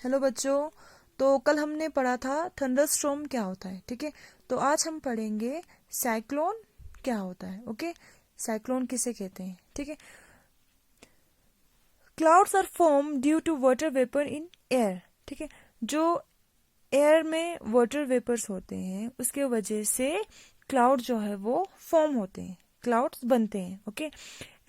Hello बच्चों। तो कल हमने पढ़ा था थंडरस्टॉर्म क्या होता है, ठीक है। तो आज हम पढ़ेंगे साइक्लोन क्या होता है। ओके, साइक्लोन किसे कहते हैं, ठीक है। Clouds are form due to water vapour in air, ठीक है। जो एयर में वाटर वेपर्स होते हैं उसके वजह से क्लाउड जो है वो फॉर्म होते हैं, क्लाउड्स बनते हैं। Okay,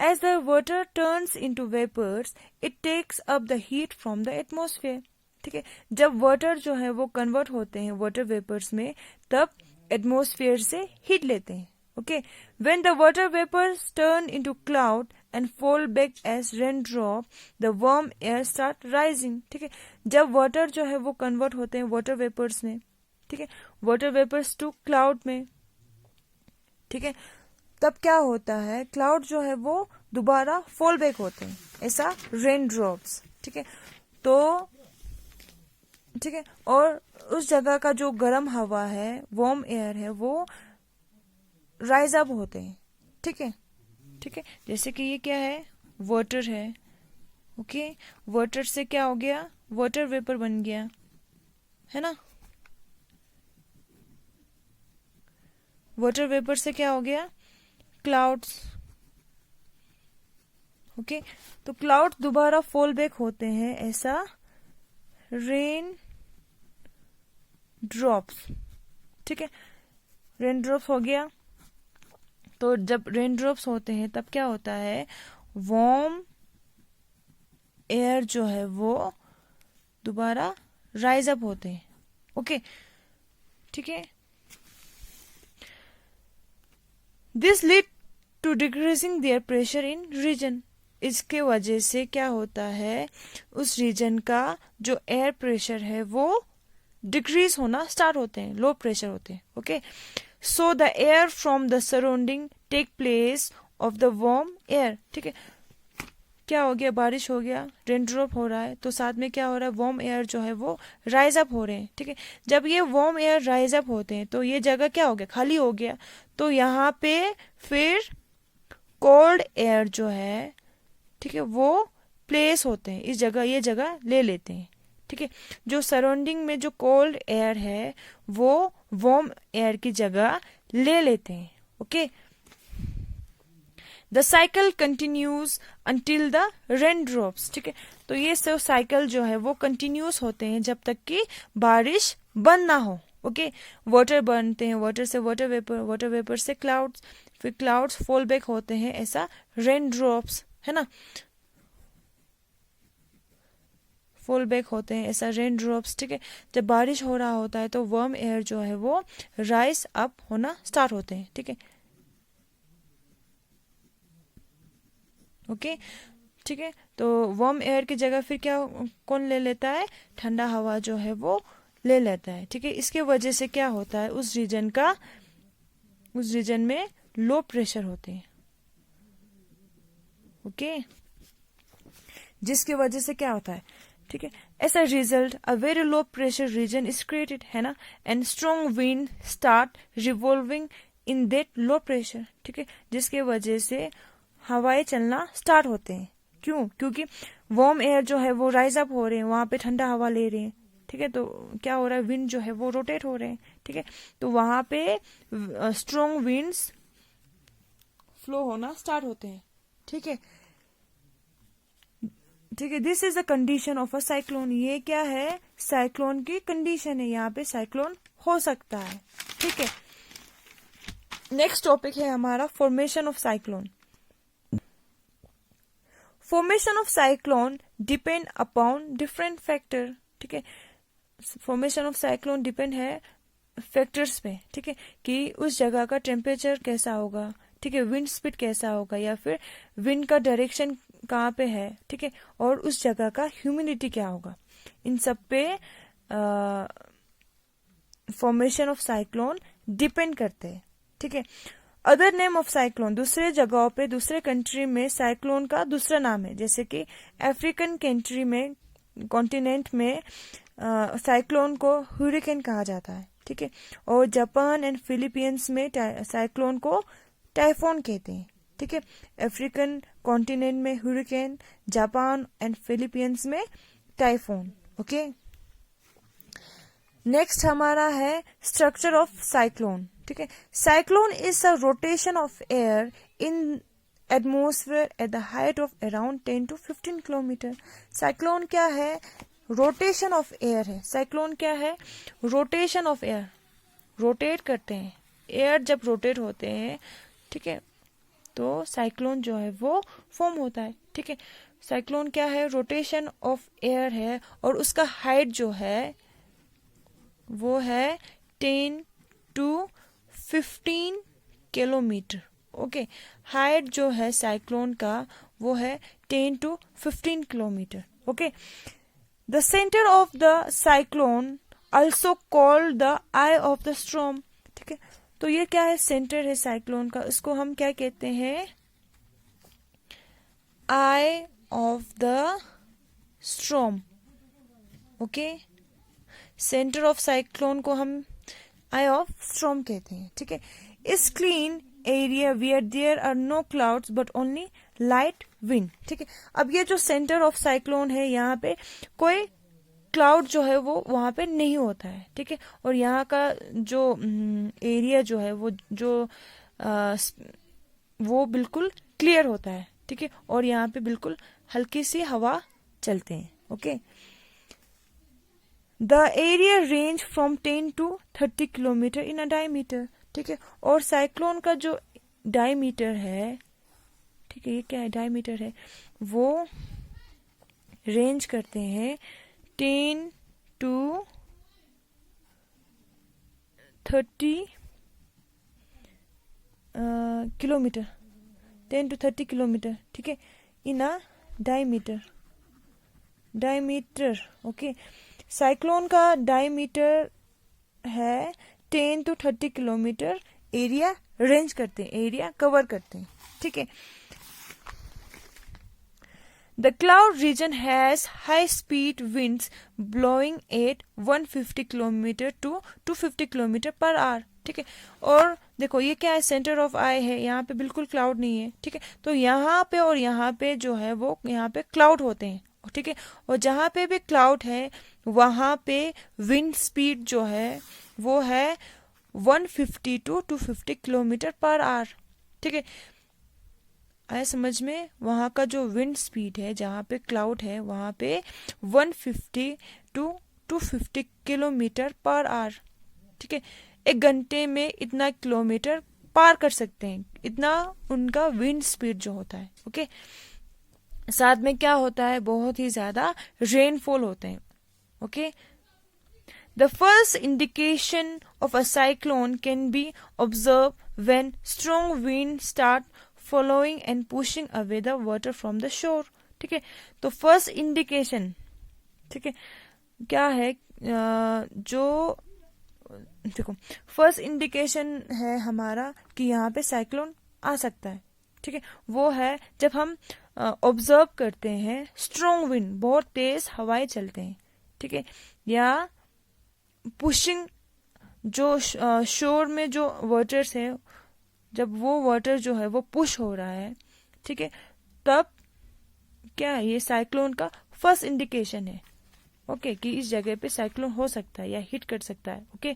as the water turns into vapours it takes up the heat from the atmosphere, ठीक है। जब वाटर जो है वो कन्वर्ट होते हैं वाटर वेपर्स में, तब एटमॉस्फेयर से हीट लेते हैं। Okay, when the water vapours turn into cloud and fall back as rain drop the warm air start rising, ठीक है। जब वाटर जो है वो कन्वर्ट होते हैं वाटर वेपर्स में, ठीक है, वाटर वेपर्स टू क्लाउड में, ठीक है, तब क्या होता है, क्लाउड जो है वो दोबारा फॉल बैक होते हैं, ऐसा रेन ड्रॉप्स, ठीक है। तो ठीक है, और उस जगह का जो गर्म हवा है, वार्म एयर है, वो राइज अप होते हैं, ठीक है, ठीक है। जैसे कि ये क्या है, वाटर है। ओके, वाटर से क्या हो गया, वाटर वेपर बन गया, है ना। वाटर वेपर से क्या हो गया, क्लाउड्स। ओके, तो क्लाउड्स दोबारा फॉल बैक होते हैं, ऐसा रेन ड्रॉप्स, ठीक है। रेन ड्रॉप्स हो गया। तो जब रेन ड्रॉप्स होते हैं तब क्या होता है, वार्म एयर जो है वो दोबारा राइज अप होते हैं। ओके, ठीक है। This lead to decreasing their pressure in region. इसके वजह से क्या होता है, उस रीजन का जो एयर प्रेशर है वो डिक्रीज होना स्टार्ट होते हैं, लो प्रेशर होते हैं। Okay, so the air from the surrounding take place of the warm air, ठीक है। क्या हो गया, बारिश हो गया, रेन ड्रॉप हो रहा है, तो साथ में क्या हो रहा है, वार्म एयर जो है वो राइज अप हो रहे हैं, ठीक है। जब ये वार्म एयर राइज अप होते हैं तो ये जगह क्या हो गया, खाली हो गया। तो यहाँ पे फिर कोल्ड एयर जो है, ठीक है, वो प्लेस होते हैं इस जगह, ये जगह ले लेते हैं, ठीक है। जो सराउंडिंग में जो कोल्ड एयर है वो वार्म एयर की जगह ले लेते हैं। Okay, the cycle continues until the rain drops, ठीक है। तो ये सब साइकिल जो है वो कंटिन्यूस होते हैं जब तक कि बारिश बंद ना हो। ओके, वाटर बनते हैं, वाटर से वाटर वेपर, वाटर वेपर से क्लाउड्स, फिर क्लाउड्स फॉल बैक होते हैं, ऐसा रेन ड्रॉप्स, है ना, फॉल बैक होते हैं, ऐसा रेन ड्रॉप्स, ठीक है। जब बारिश हो रहा होता है तो वार्म एयर जो है वो राइज अप होना स्टार्ट होते हैं, ठीक है। ओके, ठीक है। तो वार्म एयर की जगह फिर क्या, कौन ले लेता है, ठंडा हवा जो है वो ले लेता है, ठीक है। इसके वजह से क्या होता है, उस रीजन में लो प्रेशर होते हैं। ओके, जिसकी वजह से क्या होता है, ठीक है, as a result a very low pressure region is created, है ना, and strong wind start revolving in that low pressure, ठीक है। जिसके वजह से हवाएं चलना स्टार्ट होते हैं। क्यों, क्योंकि वार्म एयर जो है वो राइज अप हो रहे हैं, वहां पे ठंडा हवा ले रहे हैं, ठीक है। तो क्या हो रहा है, विंड जो है वो रोटेट हो रहे हैं, ठीक है। तो वहां पे स्ट्रॉन्ग विंड्स फ्लो होना स्टार्ट होते हैं, ठीक है, ठीक है। This is the condition of a cyclone. ये क्या है, साइक्लोन की कंडीशन है, यहाँ पे साइक्लोन हो सकता है, ठीक है। नेक्स्ट टॉपिक है हमारा formation of cyclone. Formation of cyclone depend upon different factor, ठीक है। फॉर्मेशन ऑफ साइक्लोन डिपेंड है फैक्टर्स पे, ठीक है, कि उस जगह का टेम्परेचर कैसा होगा, ठीक है, विंड स्पीड कैसा होगा, या फिर विंड का डायरेक्शन कहाँ पे है, ठीक है, और उस जगह का ह्यूमिडिटी क्या होगा। इन सब पे फॉर्मेशन ऑफ साइक्लोन डिपेंड करते हैं, ठीक है। अदर नेम ऑफ साइक्लोन, दूसरे जगहों पे, दूसरे कंट्री में साइक्लोन का दूसरा नाम है, जैसे कि अफ्रीकन कंट्री में, कॉन्टिनेंट में साइक्लोन को हुरिकेन कहा जाता है, ठीक है। और जापान एंड फिलीपींस में साइक्लोन को टाइफोन कहते हैं, ठीक है। अफ्रीकन कॉन्टिनेंट में हुरिकेन, जापान एंड फिलीपींस में टाइफोन। ओके, नेक्स्ट हमारा है स्ट्रक्चर ऑफ साइक्लोन। ठीक है, cyclone is a rotation of air in atmosphere at the height of around 10 to 15 kilometre. Cyclone क्या है? रोटेशन ऑफ एयर है। Cyclone क्या है? Rotation of air. रोटेट करते हैं, एयर जब रोटेट होते हैं, ठीक है, तो साइक्लोन जो है वो फॉर्म होता है। ठीक है, साइक्लोन क्या है? रोटेशन ऑफ एयर है, और उसका हाइट जो है वो है 10 to 15 किलोमीटर। ओके, हाइट जो है साइक्लोन का वो है 10 to 15 kilometre. Okay, the centre of the cyclone also called the eye of the storm। ठीक है, तो ये क्या है? सेंटर है साइक्लोन का, इसको हम क्या कहते हैं? Eye of the storm. Okay, centre of cyclone को हम आई ऑफ स्ट्रॉम कहते हैं। ठीक है, इस clean area where there are no clouds but only light wind. ठीक है, अब ये जो सेंटर ऑफ साइक्लोन है, यहाँ पे कोई क्लाउड जो है वो वहां पे नहीं होता है। ठीक है, और यहाँ का जो एरिया जो है वो बिल्कुल क्लियर होता है। ठीक है, और यहाँ पे बिल्कुल हल्की सी हवा चलते हैं। Okay, the area range from 10 to 30 kilometre in a diameter. ठीक है, और साइक्लोन का जो डायमीटर है, ठीक है, ये क्या है? डायमीटर है, वो रेंज करते हैं 10 to 30 किलोमीटर, 10 to 30 किलोमीटर। ठीक है, इन अ डायमीटर। ओके, साइक्लोन का डायमीटर है 10 to 30 किलोमीटर। एरिया रेंज करते हैं, एरिया कवर करते हैं। ठीक है, the cloud region has high speed winds blowing at 150 kilometre to 250 kilometre per hour. ठीक है, और देखो ये क्या है? सेंटर ऑफ आई है, यहाँ पे बिल्कुल क्लाउड नहीं है। ठीक है, तो यहाँ पे और यहाँ पे जो है वो यहाँ पे क्लाउड होते हैं। ठीक है, और जहाँ पे भी क्लाउड है वहां पे विंड स्पीड जो है वो है 150 to 250 किलोमीटर पर आवर। ठीक है, आया समझ में? वहां का जो विंड स्पीड है, जहां पे क्लाउड है, वहां पे 150 to 250 किलोमीटर पर आवर। ठीक है, एक घंटे में इतना किलोमीटर पार कर सकते हैं, इतना उनका विंड स्पीड जो होता है। ओके, साथ में क्या होता है? बहुत ही ज्यादा रेनफॉल होते हैं। Okay, the first indication of a cyclone can be observe when strong wind start following and pushing away the water from the shore. ठीक है, तो फर्स्ट इंडिकेशन, ठीक है, क्या है? जो देखो, फर्स्ट इंडिकेशन है हमारा कि यहाँ पे साइक्लोन आ सकता है। ठीक है, वो है जब हम ऑब्जर्व करते हैं स्ट्रॉन्ग विंड, बहुत तेज हवाएं चलते हैं। ठीक है, या पुशिंग, जो शोर में जो वाटर्स है, जब वो वाटर जो है वो पुश हो रहा है, ठीक है, तब क्या है? ये साइक्लोन का फर्स्ट इंडिकेशन है। ओके, कि इस जगह पे साइक्लोन हो सकता है या हिट कर सकता है। ओके,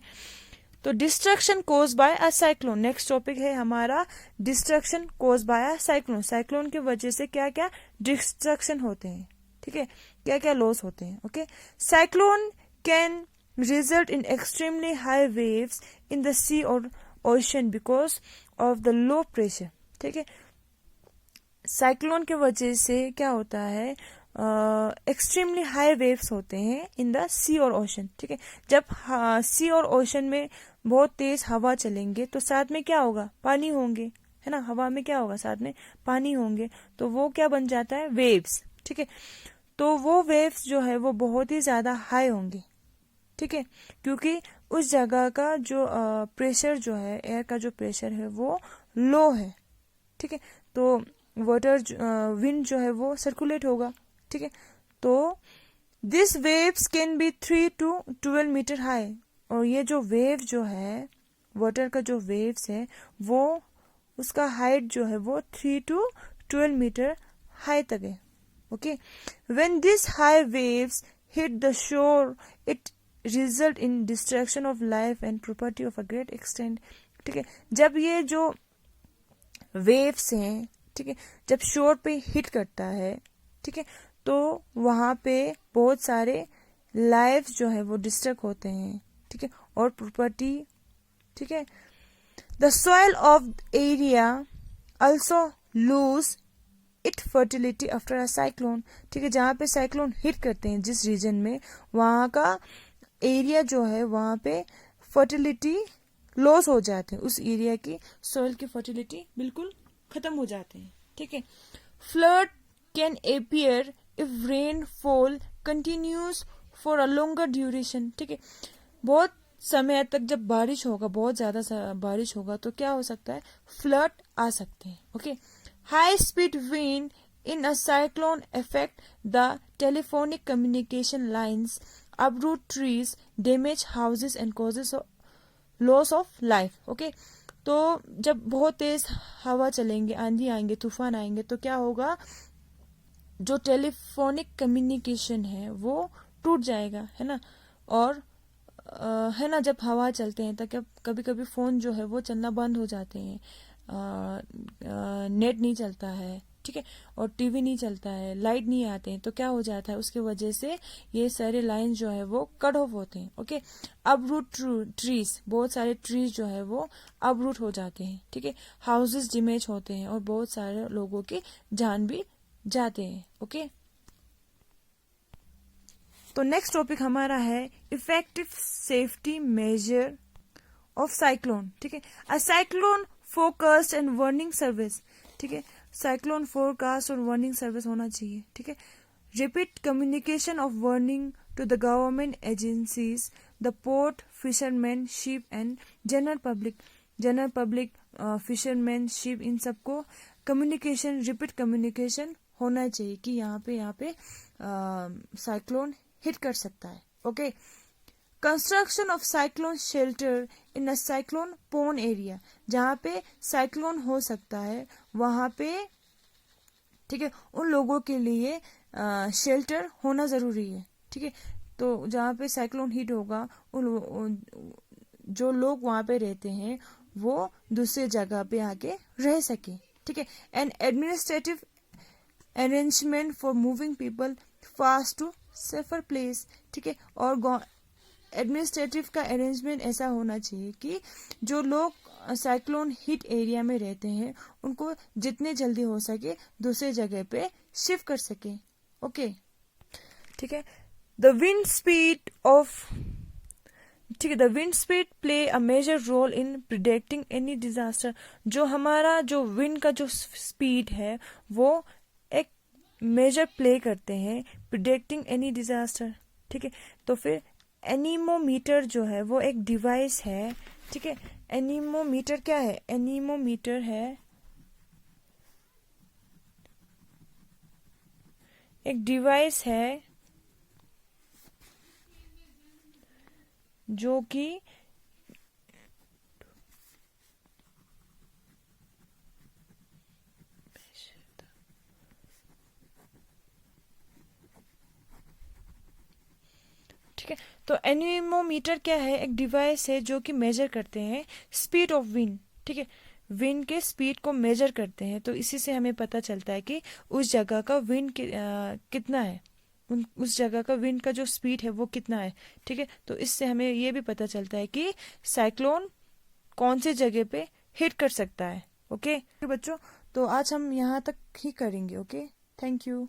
तो destruction cause by a cyclone. Next topic है हमारा destruction cause by a cyclone. Cyclone की वजह से क्या क्या डिस्ट्रक्शन होते हैं? ठीक है, क्या क्या लॉस होते हैं? Okay, cyclone can result in extremely high waves in the sea or ocean because of the low pressure। ठीक है, साइक्लोन के वजह से क्या होता है? एक्सट्रीमली हाई वेव्स होते हैं इन द सी और ओशन। ठीक है, जब सी और ओशन में बहुत तेज हवा चलेंगे तो साथ में क्या होगा? पानी होंगे, है ना? हवा में क्या होगा? साथ में पानी होंगे, तो वो क्या बन जाता है? वेव्स। ठीक है, तो वो वेव्स जो है वो बहुत ही ज्यादा हाई होंगे। ठीक है, क्योंकि उस जगह का जो प्रेशर जो है, एयर का जो प्रेशर है वो लो है। ठीक है, तो वाटर विंड जो है वो सर्कुलेट होगा। ठीक है, तो this waves can be 3 to 12 metre high. और ये जो वेव जो है, वाटर का जो वेव्स है, वो उसका हाइट जो है वो 3 to 12 मीटर हाई तक है। Okay, when this high waves hit the shore, it result in destruction of life and property of a great extent. ठीक है, जब ये जो वेव्स हैं, ठीक है, जब शोर पे हिट करता है, ठीक है, तो वहां पे बहुत सारे लाइफ जो है वो डिस्ट्रक्ट होते हैं, ठीक है, और प्रॉपर्टी, ठीक है। The soil of area also lose it fertility after a cyclone. ठीक है, जहाँ पे साइक्लोन हिट करते हैं जिस रीजन में, वहां का एरिया जो है वहां पे फर्टिलिटी लॉस हो जाते हैं, उस एरिया की सॉइल की फर्टिलिटी बिल्कुल खत्म हो जाते हैं। ठीक है, flood can appear if rain fall continuous for a longer duration. ठीक है, बहुत समय तक जब बारिश होगा, बहुत ज्यादा बारिश होगा, तो क्या हो सकता है, फ्लड आ सकते हैं। Okay, high speed wind in a cyclone affect the telephonic communication lines, uproot trees, damage houses and causes loss of life. Okay, तो जब बहुत तेज हवा चलेंगे, आंधी आएंगे, तूफान आएंगे, तो क्या होगा, जो टेलीफोनिक कम्युनिकेशन है वो टूट जाएगा, है ना। और है ना, जब हवा चलते हैं तो कभी कभी फोन जो है वो चलना बंद हो जाते हैं, नेट नहीं चलता है, ठीक है, और टीवी नहीं चलता है, लाइट नहीं आते हैं, तो क्या हो जाता है, उसकी वजह से ये सारे लाइन जो है वो कट ऑफ होते हैं। ओके, अपरूट ट्रीज, बहुत सारे ट्रीज जो है वो अपरूट हो जाते हैं। ठीक है, हाउसेस डैमेज होते हैं और बहुत सारे लोगों की जान भी जाते हैं। ओके, तो नेक्स्ट टॉपिक हमारा है effective safety measure of cyclone. ठीक है, a cyclone forecast and warning service. ठीक है, साइक्लोन फोरकास्ट और वार्निंग सर्विस होना चाहिए। ठीक है, repeat communication of warning to the government agencies, the port, fisherman, ship and general public, fisherman, ship, इन सबको कम्युनिकेशन, रिपीट कम्युनिकेशन होना चाहिए कि यहाँ पे साइक्लोन हिट कर सकता है। Okay, construction of cyclone shelter in a cyclone prone area, जहाँ पे साइक्लोन हो सकता है वहां पे, ठीक है, उन लोगों के लिए शेल्टर होना जरूरी है। ठीक है, तो जहाँ पे साइक्लोन हिट होगा, जो लोग वहां पे रहते हैं वो दूसरे जगह पे आके रह सके। ठीक है, and administrative arrangement for moving people fast to safer place. ठीक है, और एडमिनिस्ट्रेटिव का अरेंजमेंट ऐसा होना चाहिए कि जो लोग साइक्लोन हिट एरिया में रहते हैं उनको जितने जल्दी हो सके दूसरे जगह पे शिफ्ट कर सके। ओके, ठीक है, द विंड स्पीड ऑफ, ठीक है, the wind speed play a major role in predicting any disaster. जो हमारा जो विंड का जो स्पीड है वो एक मेजर प्ले करते हैं प्रिडिक्टिंग एनी डिजास्टर। ठीक है, तो फिर एनीमोमीटर जो है वो एक डिवाइस है। ठीक है, एनीमोमीटर क्या है, एनीमोमीटर है एक डिवाइस है जो कि ठीक है, तो एनीमोमीटर क्या है, एक डिवाइस है जो कि मेजर करते हैं स्पीड ऑफ विंड। ठीक है, विंड के स्पीड को मेजर करते हैं, तो इसी से हमें पता चलता है कि उस जगह का विंड कितना है, उस जगह का विंड का जो स्पीड है वो कितना है। ठीक है, तो इससे हमें ये भी पता चलता है कि साइक्लोन कौन से जगह पे हिट कर सकता है। ओके बच्चों, तो आज हम यहाँ तक ही करेंगे। Okay, thank you.